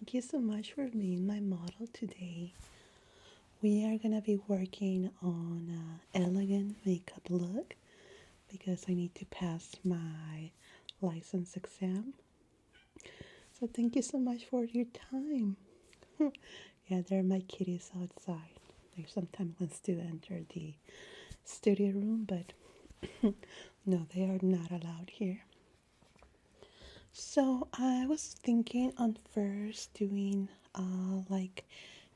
thank you so much for being my model today. We are gonna be working on an elegant makeup look because I need to pass my license exam. So thank you so much for your time. Yeah, there are my kitties outside. They sometimes wants to enter the studio room, but no, they are not allowed here. So I was thinking on first doing like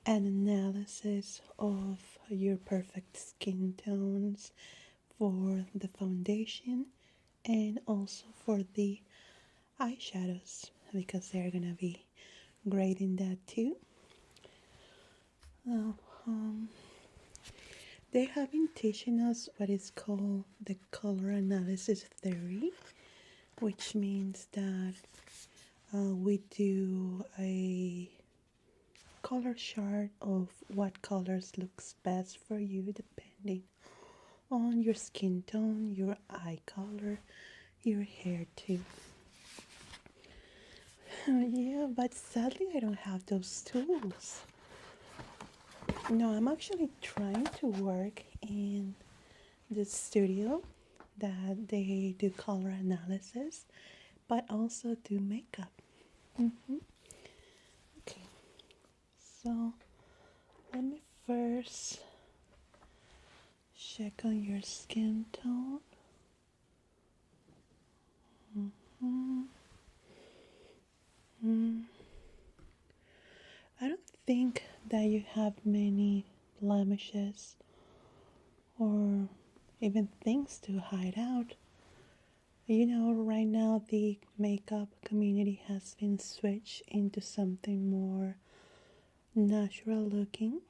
an analysis of your perfect skin tones for the foundation and also for the eyeshadows because they're gonna be great in that too. Now, they have been teaching us what is called the color analysis theory, which means that we do a color chart of what colors looks best for you depending on your skin tone, your eye color, your hair too. Yeah, but sadly I don't have those tools. No, I'm actually trying to work in the studio that they do color analysis, but also do makeup. Okay, so let me first check on your skin tone. I don't think that you have many blemishes or even things to hide out. You know, right now the makeup community has been switched into something more natural looking,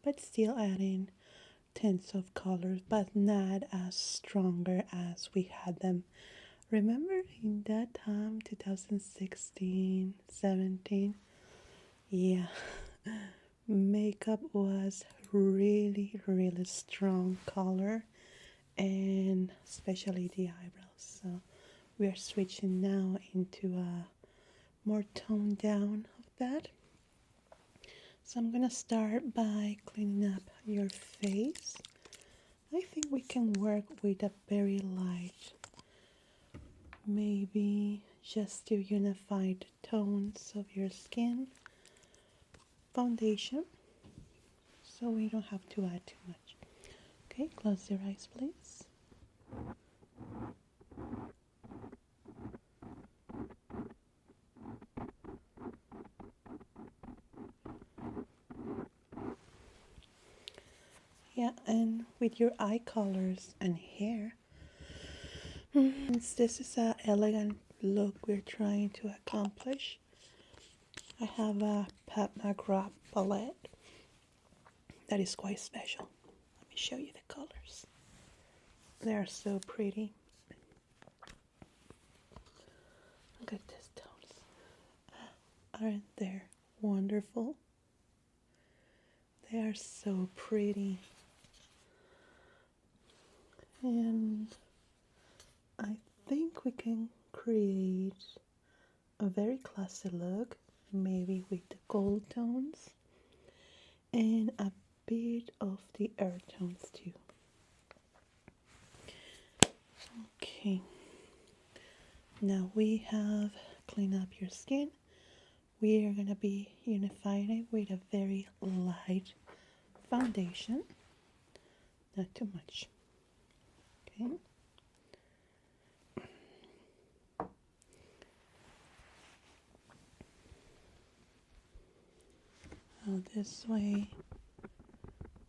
but still adding tints of colors, but not as stronger as we had them. Remember in that time, 2016, 17? Yeah, makeup was really, really strong color, and especially the eyebrows. So we are switching now into a more toned down of that. So I'm gonna start by cleaning up your face. I think we can work with a very light, maybe just to unify the tones of your skin foundation, so we don't have to add too much. Okay, close your eyes please. Yeah, and with your eye colors and hair, since this is an elegant look we're trying to accomplish, I have a Pat McGrath palette that is quite special. Let me show you the colors. They are so pretty. Look at these tones. Aren't they wonderful? They are so pretty. And I think we can create a very classy look, maybe with the gold tones and a bit of the earth tones too. Okay, now we have cleaned up your skin. We are gonna be unifying it with a very light foundation, not too much. Okay. Now this way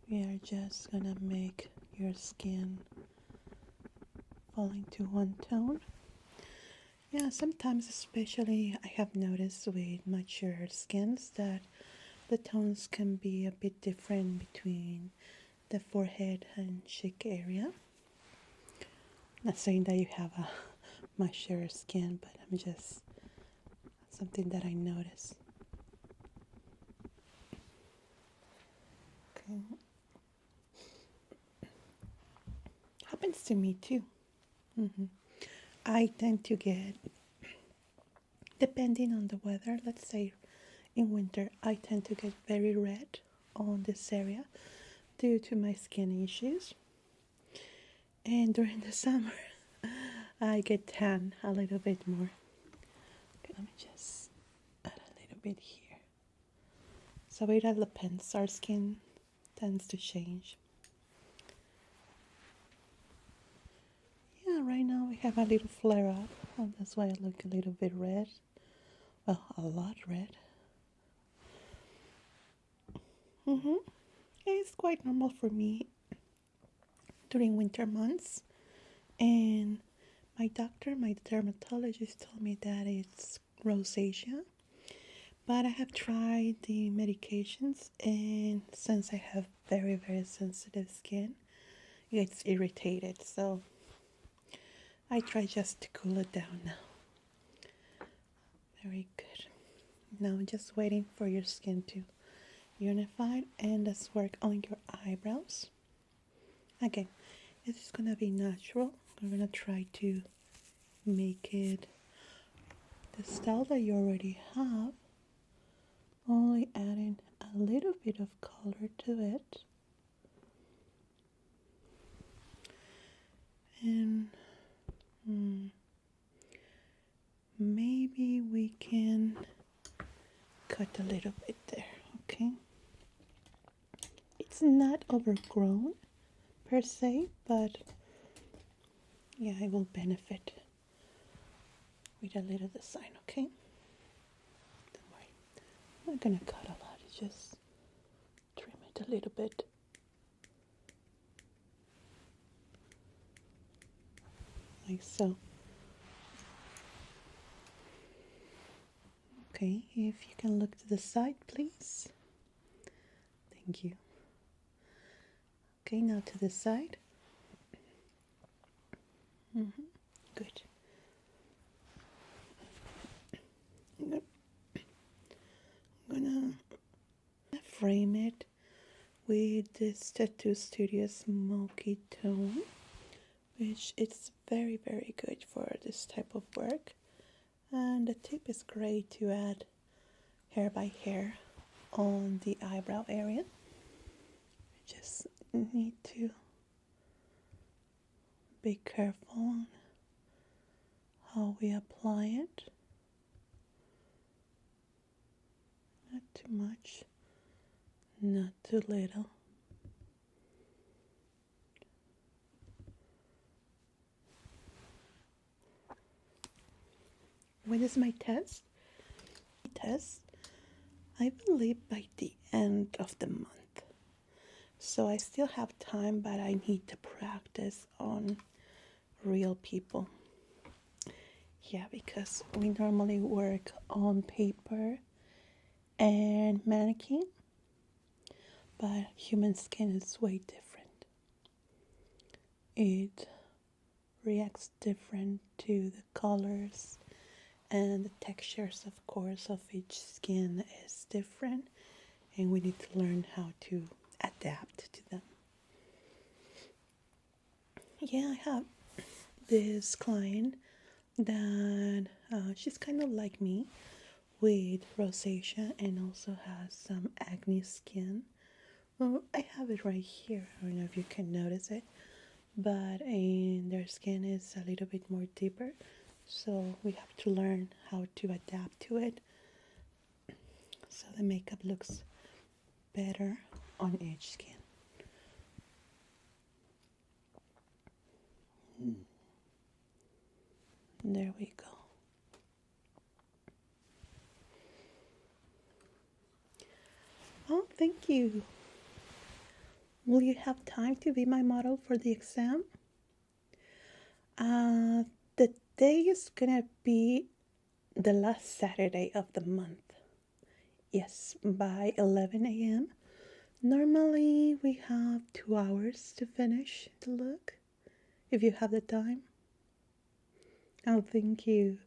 we are just gonna make your skin fall into one tone. Yeah, sometimes, especially I have noticed with mature skins that the tones can be a bit different between the forehead and cheek area. Not saying that you have a mature skin, but I'm just something that I notice. Okay. Happens to me too. I tend to get, depending on the weather, let's say in winter I tend to get very red on this area due to my skin issues, and during the summer I get tan a little bit more. Okay, let me just add a little bit here. So it all depends, our skin tends to change. Yeah, right now we have a little flare up, and that's why I look a little bit red. Well, a lot red. It's quite normal for me during winter months, and my doctor, my dermatologist, told me that it's rosacea. But I have tried the medications, and since I have very, very sensitive skin, it gets irritated. So I try just to cool it down now. Very good. Now I'm just waiting for your skin to unify, and let's work on your eyebrows. Again, it's gonna be natural. I'm gonna try to make it the style that you already have, only adding a little bit of color to it. And maybe we can cut a little bit there, okay? It's not overgrown per se, but yeah, it will benefit with a little design, okay? Don't worry, I'm not gonna cut a lot, it's just trim it a little bit. Like so. Okay, if you can look to the side, please. Thank you. Okay, now to the side. Good. I'm gonna frame it with this Tattoo Studio Smoky Tone, which is very, very good for this type of work. And the tip is great to add hair by hair on the eyebrow area. Just need to be careful on how we apply it. Not too much, not too little. When is my test? I believe by the end of the month. So I still have time, but I need to practice on real people. Yeah, because we normally work on paper and mannequin, but human skin is way different. It reacts different to the colors, and the textures, of course, of each skin is different, and we need to learn how to adapt to them. Yeah, I have this client that she's kind of like me with rosacea and also has some acne skin. Well, I have it right here. I don't know if you can notice it, but their skin is a little bit more deeper, so we have to learn how to adapt to it so the makeup looks better on each skin. There we go. Oh, thank you. Will you have time to be my model for the exam? The day is gonna be the last Saturday of the month. Yes, by 11 a.m. Normally we have 2 hours to finish the look, if you have the time. Oh, thank you.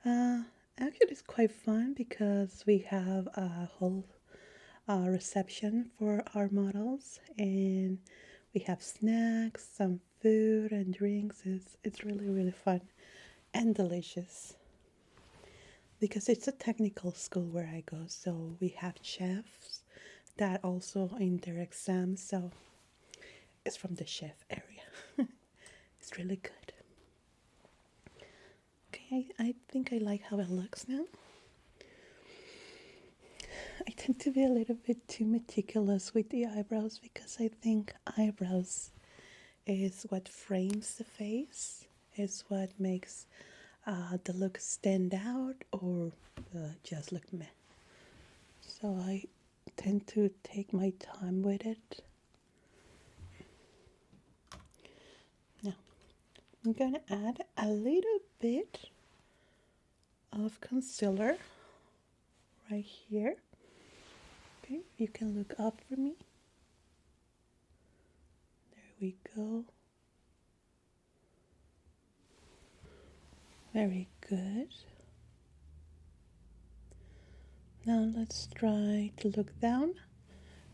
Actually, it's quite fun because we have a whole reception for our models, and we have snacks, some food and drinks. It's really, really fun and delicious. because it's a technical school where I go, so we have chefs that also in their exams, so it's from the chef area. It's really good. Okay, I think I like how it looks now. I tend to be a little bit too meticulous with the eyebrows because I think eyebrows is what frames the face, is what makes the look stand out or just look meh. So I tend to take my time with it. Now I'm going to add a little bit of concealer right here. Okay, you can look up for me. There we go. Very good. Now let's try to look down.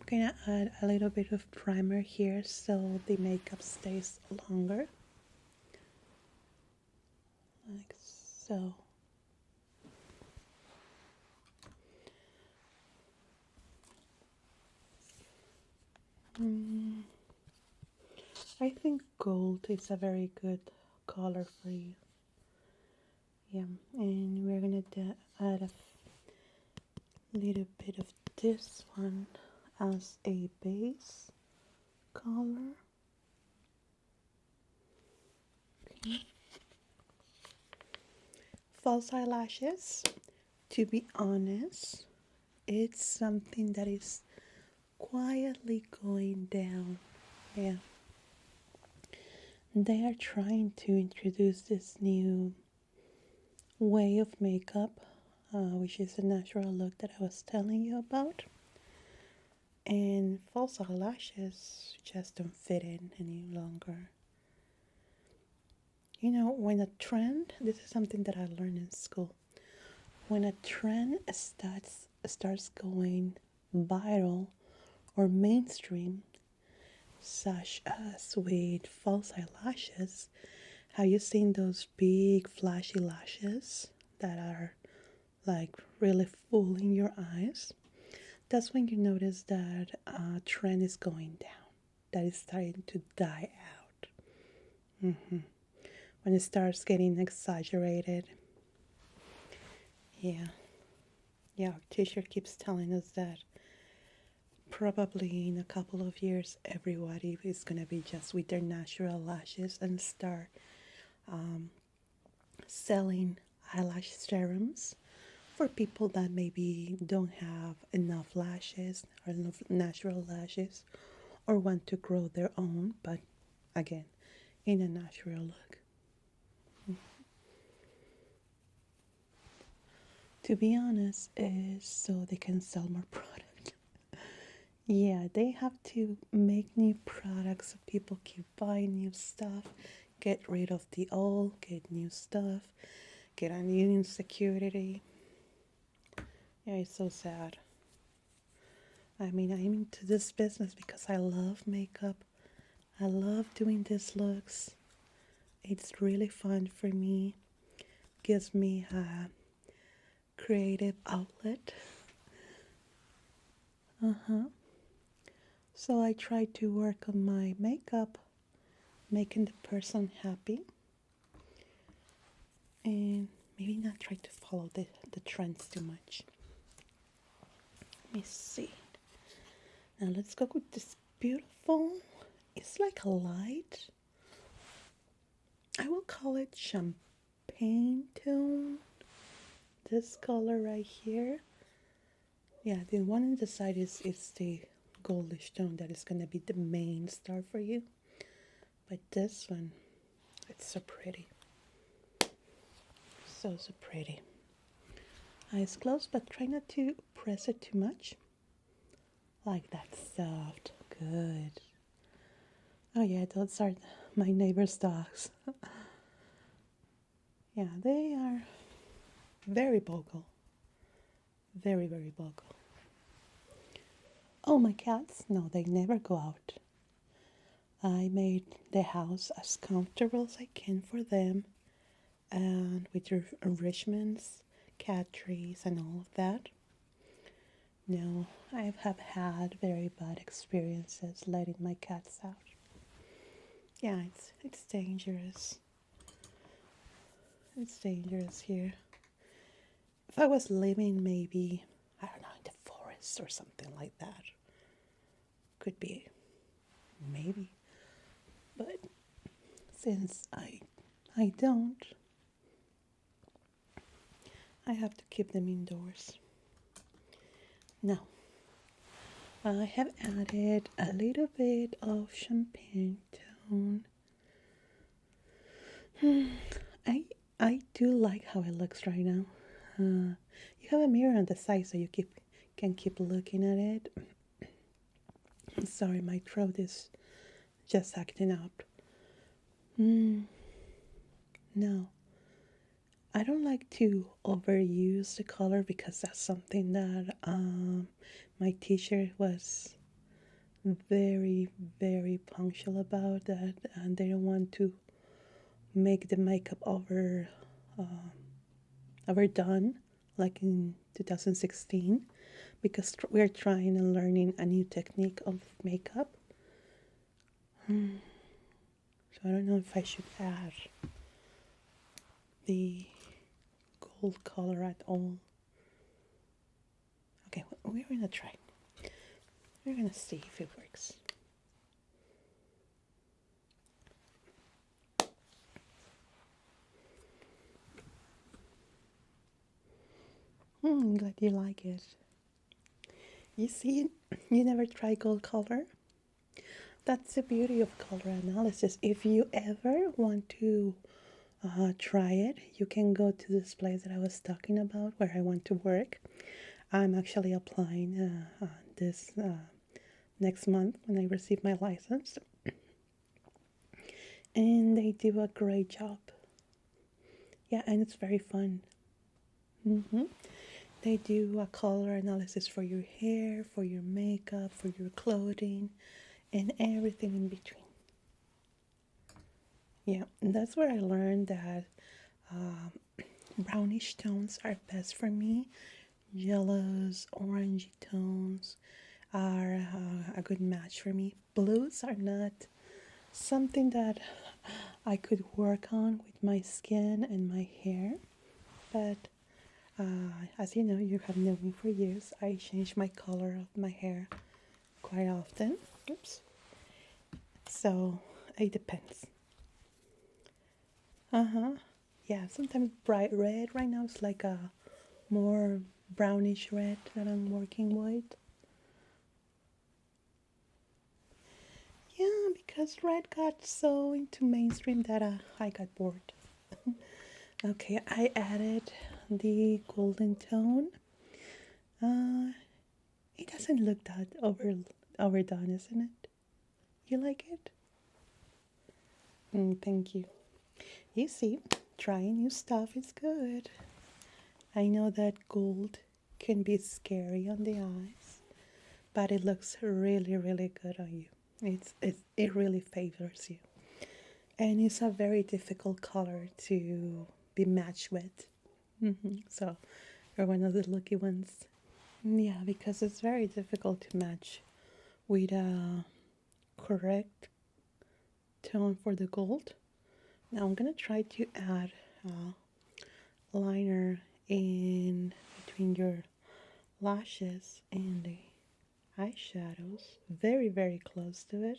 I'm gonna add a little bit of primer here so the makeup stays longer. Like so. I think gold is a very good color for you. Yeah, and we're gonna add a little bit of this one as a base color. Okay. False eyelashes, to be honest, it's something that is quietly going down. Yeah. They are trying to introduce this new way of makeup, which is a natural look that I was telling you about. And false eyelashes just don't fit in any longer. You know, when a trend, this is something that I learned in school. When a trend starts going viral or mainstream, such as with false eyelashes, have you seen those big flashy lashes that are like really fooling your eyes? That's when you notice that a trend is going down, that is starting to die out. When it starts getting exaggerated. Yeah, our teacher keeps telling us that probably in a couple of years everybody is going to be just with their natural lashes and start selling eyelash serums for people that maybe don't have enough lashes or enough natural lashes or want to grow their own, but again, in a natural look. To be honest, is so they can sell more product. Yeah, they have to make new products so people keep buying new stuff, get rid of the old, get new stuff, get a new insecurity. Yeah, it's so sad. I mean, I'm into this business because I love makeup. I love doing these looks. It's really fun for me. Gives me a creative outlet. So I try to work on my makeup, making the person happy. And maybe not try to follow the trends too much. Let me see. Now let's go with this beautiful, it's like a light, I will call it champagne tone. This color right here. Yeah, the one on the side is the goldish tone that is going to be the main star for you. But this one, it's so pretty. So pretty. Eyes closed, but try not to press it too much. Like that, soft. Good. Oh yeah, those are my neighbor's dogs. Yeah, they are very vocal. Very, very vocal. Oh, my cats? No, they never go out. I made the house as comfortable as I can for them, and with your enrichments, cat trees and all of that. No, I have had very bad experiences letting my cats out. Yeah, it's dangerous. It's dangerous here. If I was living maybe, I don't know, in the forest or something like that, could be, maybe. But since I don't, I have to keep them indoors. Now, I have added a little bit of champagne tone. I do like how it looks right now. You have a mirror on the side so you can keep looking at it. I'm sorry, my throat is just acting up. No, I don't like to overuse the color because that's something that my teacher was very, very punctual about, that and they don't want to make the makeup overdone like in 2016, because we're trying and learning a new technique of makeup. So I don't know if I should add the gold color at all. Okay, we're gonna try. We're gonna see if it works. I'm glad you like it. You see, you never try gold color? That's the beauty of color analysis. If you ever want to try it, you can go to this place that I was talking about where I want to work. I'm actually applying this next month when I receive my license. And they do a great job. Yeah, and it's very fun. They do a color analysis for your hair, for your makeup, for your clothing, and everything in between. Yeah, and that's where I learned that brownish tones are best for me. Yellows, orangey tones are a good match for me. Blues are not something that I could work on with my skin and my hair, but as you know, you have known me for years, I change my color of my hair quite often. Oops. So it depends. Yeah, sometimes bright red. Right now it's like a more brownish red that I'm working with. Yeah, because red got so into mainstream that I got bored. Okay, I added the golden tone. It doesn't look that overdone, isn't it? You like it? Thank you. You see, trying new stuff is good. I know that gold can be scary on the eyes, but it looks really, really good on you. It really favors you. And it's a very difficult color to be matched with. So you're one of the lucky ones. Yeah, because it's very difficult to match with a correct tone for the gold. Now I'm gonna try to add liner in between your lashes and the eyeshadows, very, very close to it,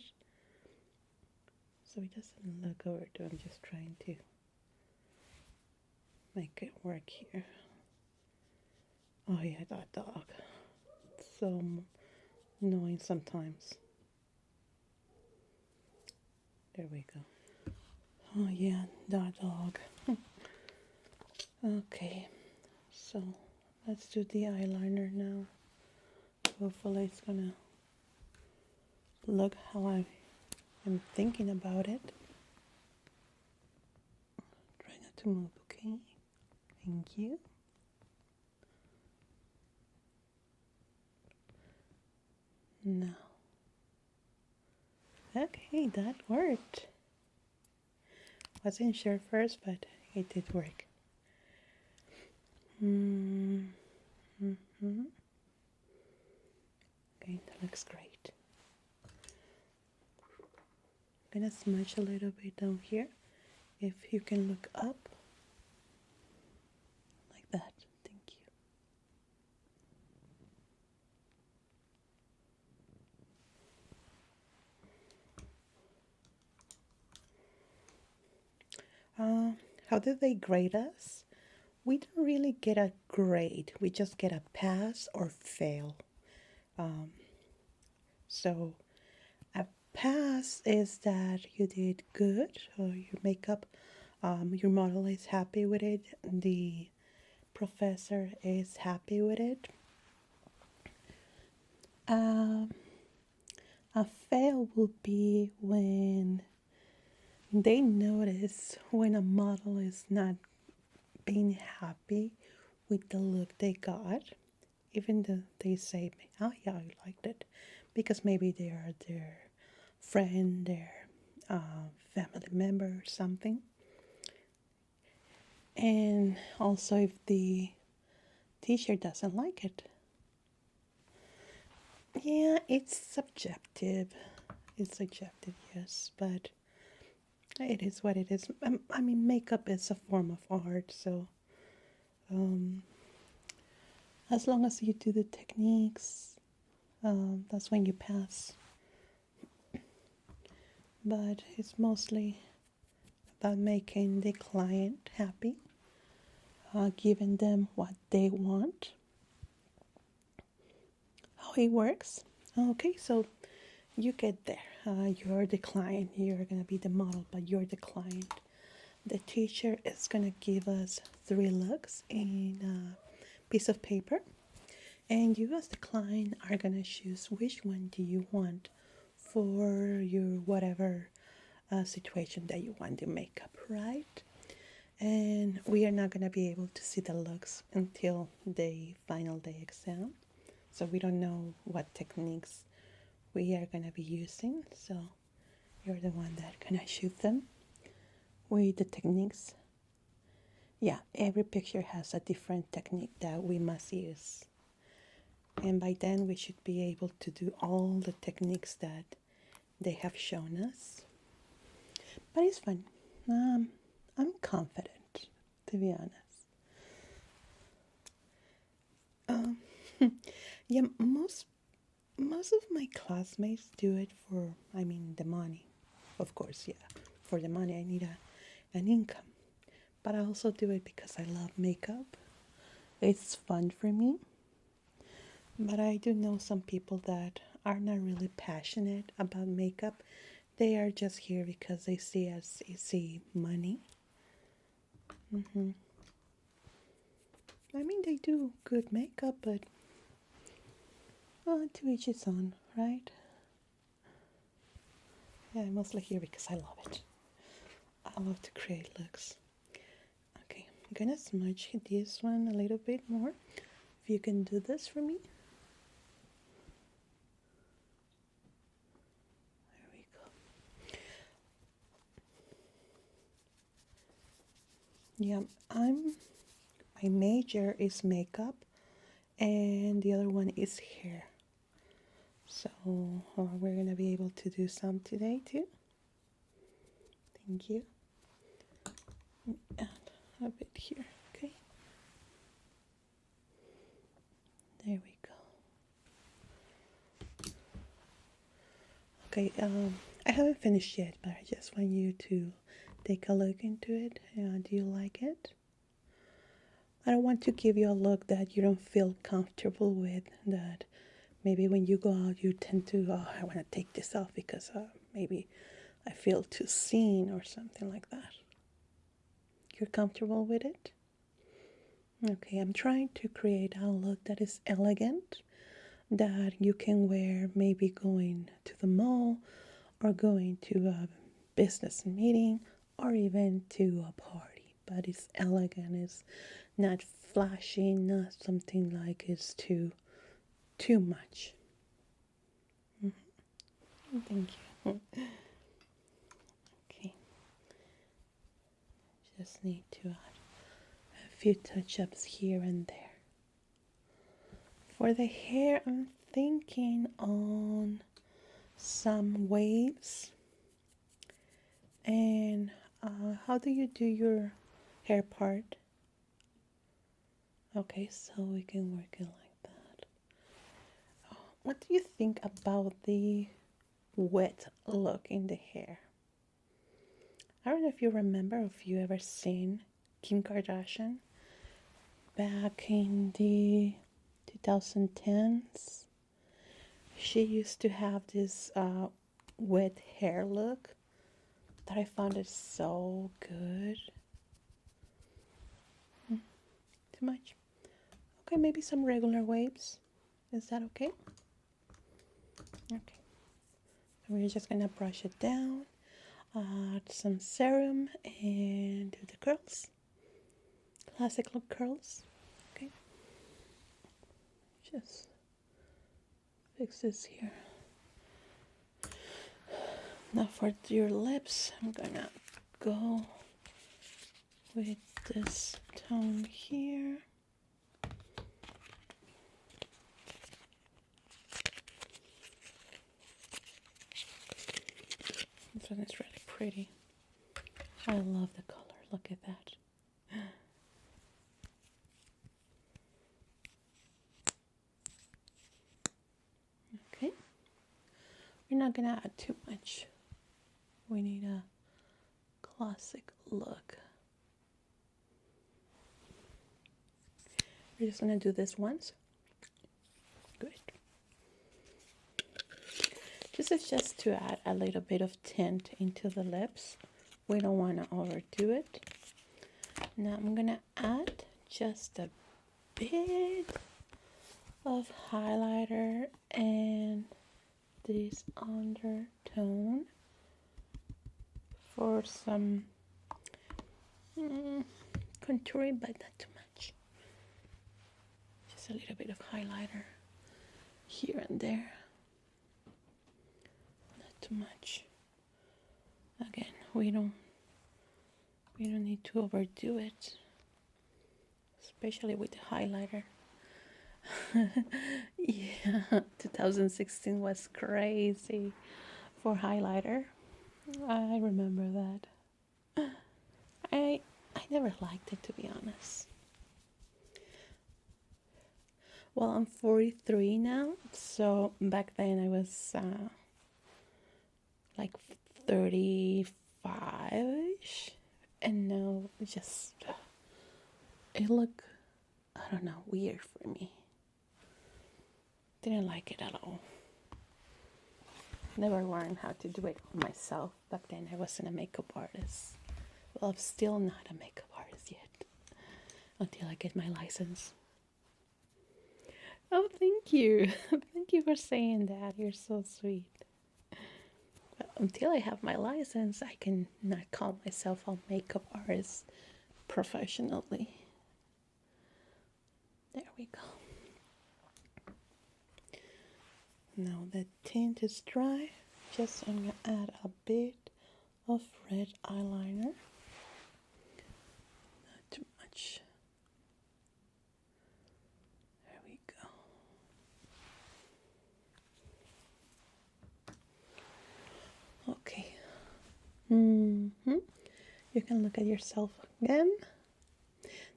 so it doesn't look overdone. I'm just trying to make it work here. Oh yeah, that dog, it's so annoying sometimes. There we go. Oh yeah, that dog. Okay, so let's do the eyeliner now. Hopefully it's gonna look how I am thinking about it. Try not to move, okay? Thank you. Now. Okay, that worked. Wasn't sure first, but it did work. Mm. Mm-hmm. Okay, that looks great. I'm gonna smudge a little bit down here. If you can look up like that. Thank you. How did they grade us? We don't really get a grade. We just get a pass or fail. So a pass is that you did good, or your makeup, your model is happy with it, the professor is happy with it. Um, a fail will be when they notice when a model is not being happy with the look they got, even though they say, oh yeah, I liked it, because maybe they are their friend, their family member or something. And also if the teacher doesn't like it. Yeah, it's subjective. It's subjective, yes, but it is what it is. I mean, makeup is a form of art, so as long as you do the techniques, that's when you pass. But it's mostly about making the client happy, giving them what they want. How it works? Okay, so you get there. You're the client. You're gonna be the model, but you're the client. The teacher is gonna give us 3 looks in a piece of paper, and you as the client are gonna choose which one do you want for your whatever situation that you want to make up, right? And we are not gonna be able to see the looks until the final day exam, so we don't know what techniques we are gonna be using. So you're the one that gonna shoot them with the techniques. Yeah, every picture has a different technique that we must use. And by then we should be able to do all the techniques that they have shown us. But it's fun. I'm confident, to be honest. Yeah, most of my classmates do it for, I mean, the money. Of course, yeah. For the money, I need an income. But I also do it because I love makeup. It's fun for me. But I do know some people that are not really passionate about makeup. They are just here because they see as easy money. I mean, they do good makeup, but to each his own, right? Yeah, I'm mostly here because I love it. I love to create looks. Okay, I'm gonna smudge this one a little bit more. If you can do this for me. There we go. Yeah, my major is makeup and the other one is hair. So we're gonna be able to do some today too. Thank you. And a bit here, okay? There we go. Okay, I haven't finished yet, but I just want you to take a look into it. Do you like it? I don't want to give you a look that you don't feel comfortable with, that maybe when you go out you tend to, oh, I want to take this off because maybe I feel too seen or something like that. You're comfortable with it? Okay, I'm trying to create a look that is elegant, that you can wear maybe going to the mall or going to a business meeting or even to a party. But it's elegant, it's not flashy, not something like it's too much. Thank you. Okay. Just need to add a few touch-ups here and there. For the hair, I'm thinking on some waves. And how do you do your hair part? Okay, so we can work it like that. What do you think about the wet look in the hair? I don't know if you remember, if you ever seen Kim Kardashian back in the 2010s. She used to have this wet hair look that I found it so good. Too much? Okay, maybe some regular waves. Is that okay? Okay. So we're just gonna brush it down, add some serum, and do the curls. Classic look curls. Okay. Just fix this here. Now for your lips, I'm gonna go with this tone here. This one is really pretty. I love the color. Look at that. Okay. We're not gonna add too much. We need a classic look. We're just gonna do this once. Good. This is just to add a little bit of tint into the lips. We don't want to overdo it. Now I'm gonna add just a bit of highlighter and this undertone for some contouring, but not too much. Just a little bit of highlighter here and there. Not too much. Again, we don't need to overdo it, especially with the highlighter. Yeah, 2016 was crazy for highlighter. I remember that. I never liked it, to be honest. Well, I'm 43 now, so back then I was like 35-ish, and now just it looked, I don't know, weird for me. Didn't like it at all. Never learned how to do it myself. Back then I wasn't a makeup artist. Well, I'm still not a makeup artist yet, until I get my license. Oh, thank you. Thank you for saying that. You're so sweet. But until I have my license, I can not call myself a makeup artist professionally. There we go. Now the tint is dry. Just I'm gonna add a bit of red eyeliner. Not too much. There we go. Okay. You can look at yourself again.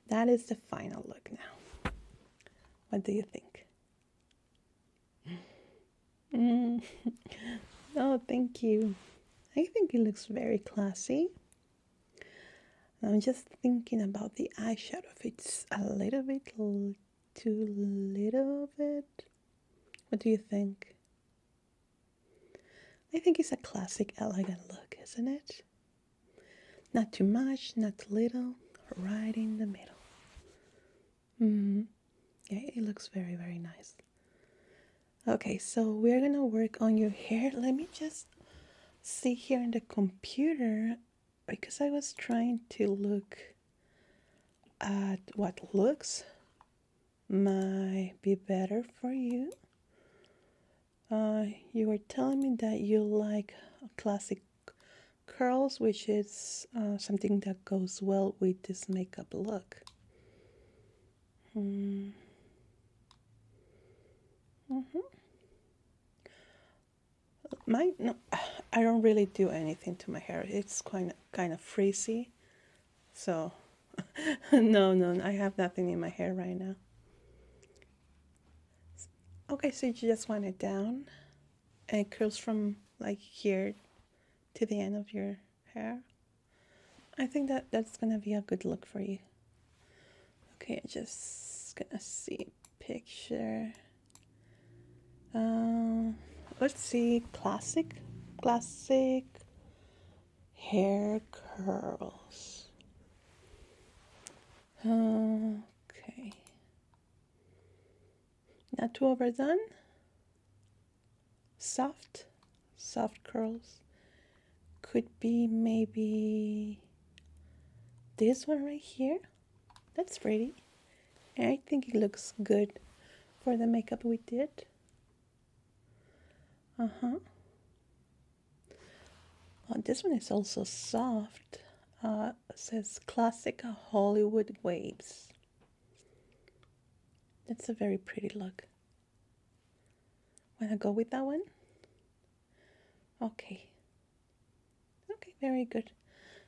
That is the final look now. What do you think? Oh, thank you. I think it looks very classy. I'm just thinking about the eyeshadow. If it's a little bit too little of it. What do you think? I think it's a classic, elegant look, isn't it? Not too much, not too little, right in the middle. Yeah, it looks very, very nice. Okay, so we're gonna work on your hair. Let me just see here in the computer, because I was trying to look at what looks might be better for you. You were telling me that you like classic curls, which is something that goes well with this makeup look. Mm. Mm-hmm. No, I don't really do anything to my hair. It's kind of frizzy. So, no, I have nothing in my hair right now. Okay, so you just want it down, and it curls from like here to the end of your hair. I think that's gonna be a good look for you. Okay, I'm just gonna see picture. Let's see, classic hair curls. Okay, not too overdone. Soft curls. Could be maybe this one right here. That's pretty. And I think it looks good for the makeup we did. Uh-huh. Oh, this one is also soft. It says classic Hollywood waves. That's a very pretty look. Wanna go with that one? Okay. Okay, very good.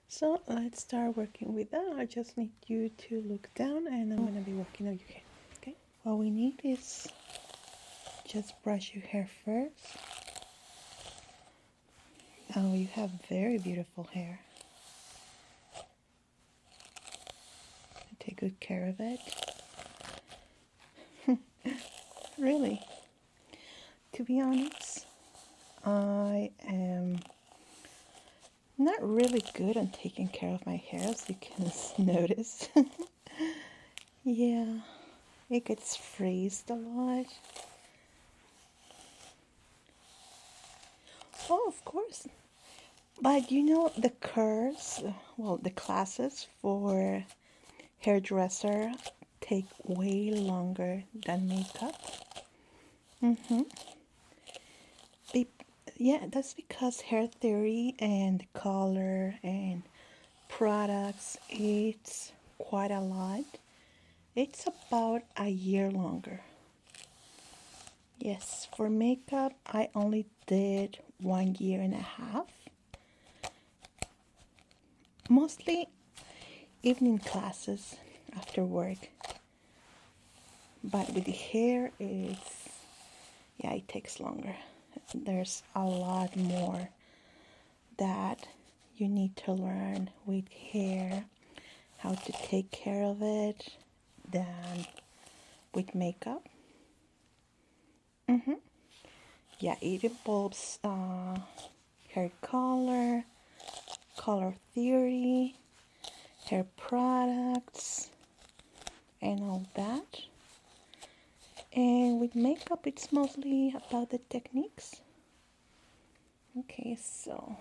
So let's start working with that. I just need you to look down and I'm gonna be working on your hair. Okay? What we need is just brush your hair first. Oh, you have very beautiful hair. Take good care of it. Really. To be honest, I am not really good on taking care of my hair, as you can notice. Yeah, it gets frizzed a lot. Oh, of course. But you know, the course, well, the classes for hairdresser take way longer than makeup. Mm-hmm. Yeah, that's because hair theory and color and products, it's quite a lot. It's about a year longer. Yes, for makeup, I only did 1 year and a half. Mostly evening classes after work. But with the hair, it takes longer. There's a lot more that you need to learn with hair, how to take care of it, than with makeup. Yeah, it involves hair color theory, hair products, and all that. And with makeup, it's mostly about the techniques. Okay, so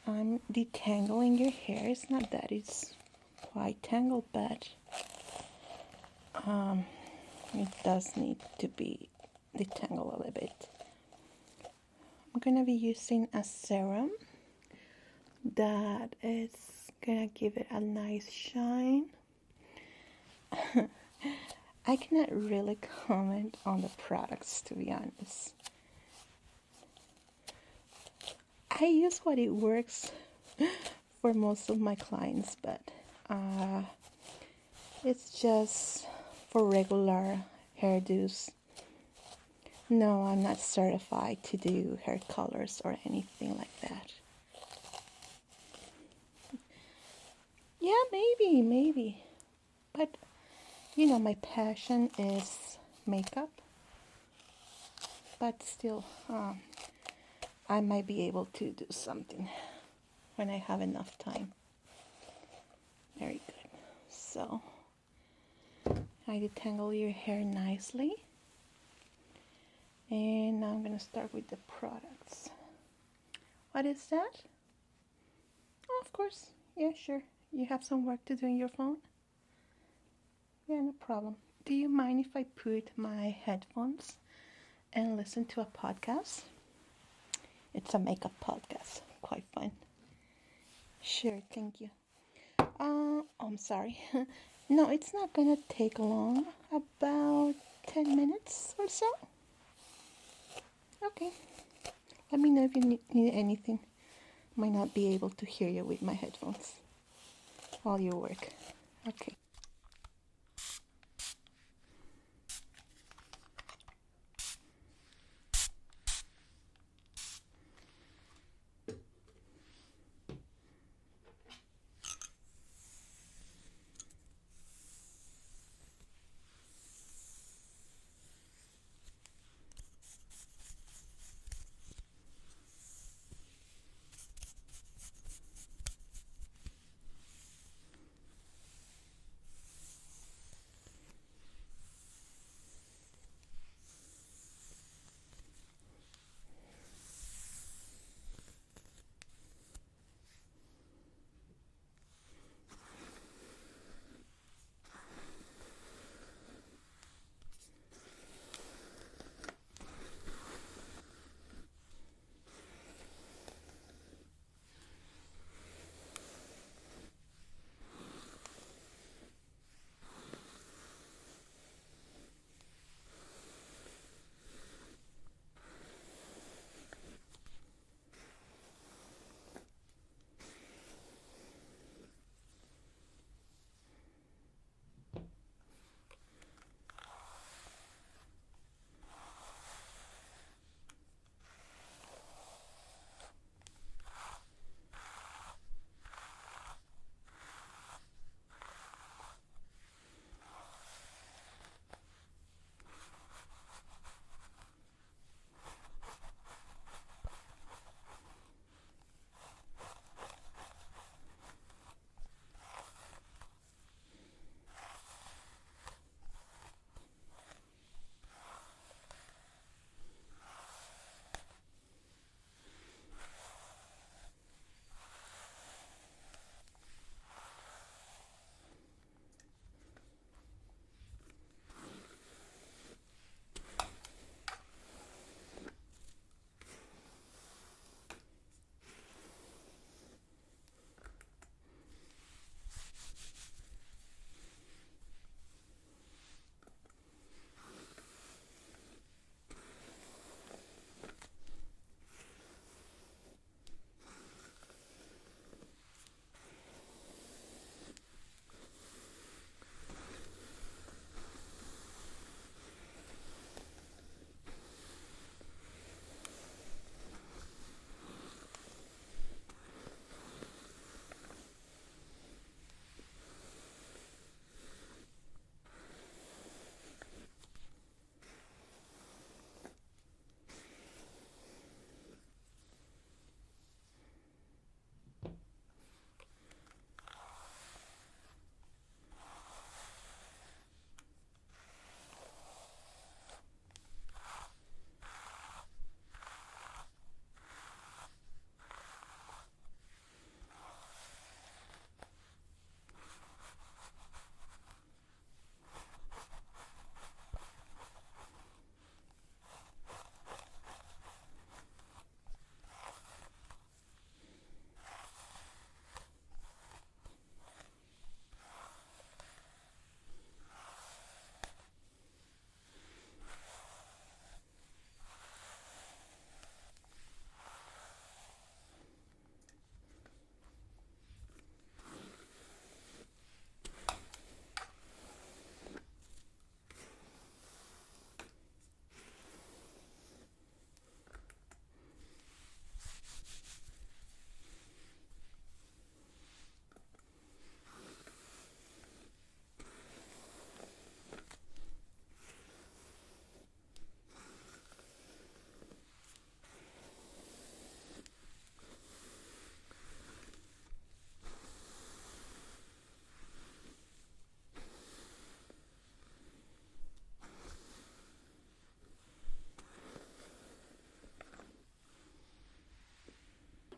I'm detangling your hair. It's not that it's quite tangled, but it does need to be detangled a little bit. I'm gonna be using a serum that is gonna give it a nice shine. I cannot really comment on the products, to be honest. I use what it works for most of my clients, but it's just for regular hairdos. No, I'm not certified to do hair colors or anything like that. Yeah, maybe. But, my passion is makeup. But still, I might be able to do something when I have enough time. Very good. So, I detangle your hair nicely. And now I'm going to start with the products. What is that? Oh, of course. Yeah, sure. You have some work to do on your phone? Yeah, no problem. Do you mind if I put my headphones and listen to a podcast? It's a makeup podcast. Quite fun. Sure, thank you. I'm sorry. No, it's not gonna take long. About 10 minutes or so. Okay. Let me know if you need anything. Might not be able to hear you with my headphones while you work. Okay.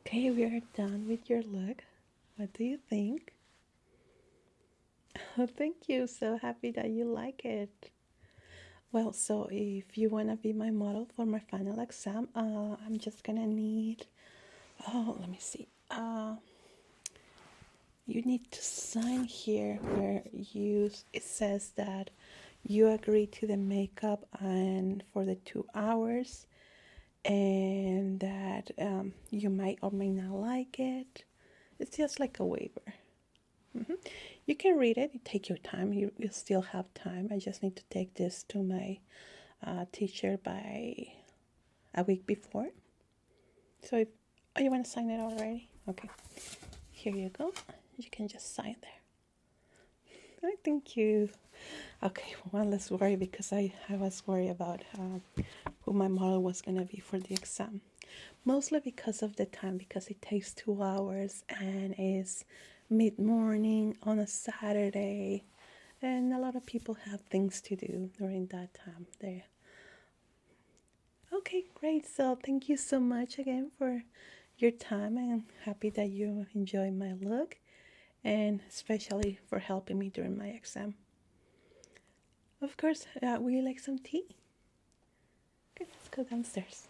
Okay, we are done with your look. What do you think? Oh, thank you. So happy that you like it. Well, so if you want to be my model for my final exam, I'm just gonna need, oh, let me see. you need to sign here where it says that you agree to the makeup and for the 2 hours, and that you might or may not like it. It's just like a waiver. You can read it. You take your time. You still have time. I just need to take this to my teacher by a week before. So if you want to sign it already? Okay. Here you go. You can just sign there. Thank you. Okay, one less worry because I was worried about who my model was going to be for the exam. Mostly because of the time, because it takes 2 hours and is mid-morning on a Saturday, and a lot of people have things to do during that time there. Okay, great. So thank you so much again for your time, and happy that you enjoy my look, and especially for helping me during my exam. Of course, would you like some tea? Okay, let's go downstairs.